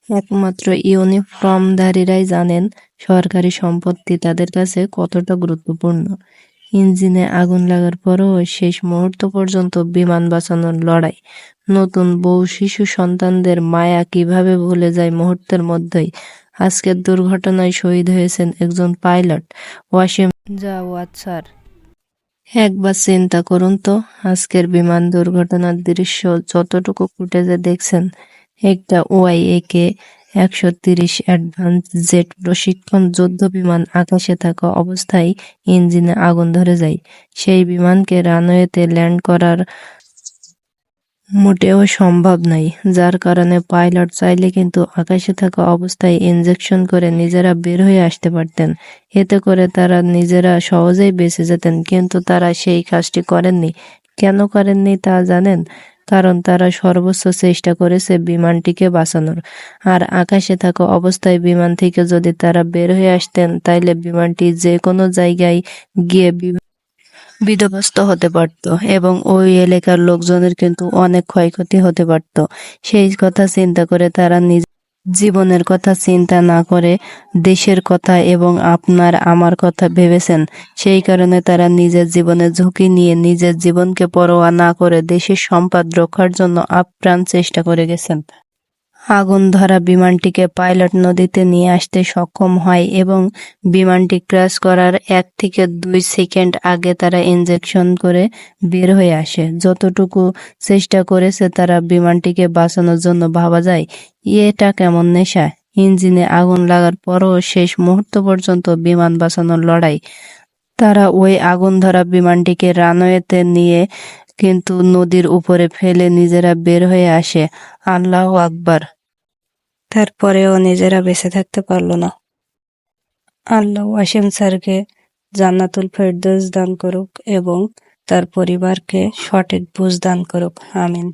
একমাত্র ইউনিফর্মধারীরাই জানেন সরকারি সম্পত্তি তাদের কাছে কতটা গুরুত্বপূর্ণ। ইঞ্জিনে আগুন লাগার পরও শেষ মুহূর্ত পর্যন্ত বিমান বাঁচানোর লড়াই। নতুন বউ, শিশু সন্তানদের মায়া কিভাবে ভুলে যায় মুহূর্তের মধ্যেই। আজকের দুর্ঘটনায় শহীদ হয়েছেন একজন পাইলট, ওয়াসিম জাওয়াদ স্যার। একবার চিন্তা করুন তো, আজকের বিমান দুর্ঘটনার দৃশ্য যতটুকু ফুটেজে দেখছেন, একটা ওয়াইএকে 130 অ্যাডভান্স জেট প্রশিক্ষণ যুদ্ধ বিমান আকাশে থাকা অবস্থায় ইঞ্জিনে আগুন ধরে যায়। সেই বিমানকে রানওয়েতে ল্যান্ড করার মোটেও সম্ভব নয়, যার কারণে পাইলট চাইলে কিন্তু আকাশে থাকা অবস্থায় ইনজেকশন করে নিজেরা বের হয়ে আসতে পারতেন। এতে করে তারা নিজেরা সহজেই বেঁচে যেতেন, কিন্তু তারা সেই কাজটি করেননি। কেন করেননি তা জানেন? কারণ তারা সর্বোচ্চ চেষ্টা করেছে বিমানটিকে বাঁচানোর। আর আকাশে থাকা অবস্থায় বিমান থেকে যদি তারা বের হয়ে আসতেন, তাইলে বিমানটি যে কোনো জায়গায় গিয়ে বিধ্বস্ত হতে পারত এবং ওই এলাকার লোকজনের কিন্তু অনেক ক্ষয়ক্ষতি হতে পারত। সেই কথা চিন্তা করে তারা নিজ জীবনের কথা চিন্তা না করে দেশের কথা এবং আপনার আমার কথা ভেবেছেন। সেই কারণে তারা নিজের জীবনের ঝুঁকি নিয়ে নিজের জীবনকে পরোয়া না করে দেশের সম্পদ রক্ষার জন্য আপ্রাণ চেষ্টা করে গেছেন। আগুন ধরা বিমানটিকে পাইলট নদীতে নিয়ে আসতে সক্ষম হয় এবং বিমানটি ক্র্যাশ করার 1 থেকে 2 সেকেন্ড আগে তারা ইনজেকশন করে বের হয়ে আসে। যতটুকু চেষ্টা করেছে তারা বিমানটিকে বাঁচানোর জন্য, ভাবা যায় এটা কেমন নেশা। ইঞ্জিনে আগুন লাগার পরও শেষ মুহূর্ত পর্যন্ত বিমান বাঁচানোর লড়াই। তারা ওই আগুন ধরা বিমানটিকে রানওয়েতে নিয়ে কিন্তু নদীর উপরে ফেলে নিজেরা বের হয়ে আসে। আল্লাহু আকবার। তারপরেও নিজেরা বেঁচে থাকতে পারলো না। আল্লাহ ওয়াসিম স্যারকে জান্নাতুল ফেরদৌস দান করুক এবং তার পরিবারকে সঠিক বুঝ দান করুক। আমিন।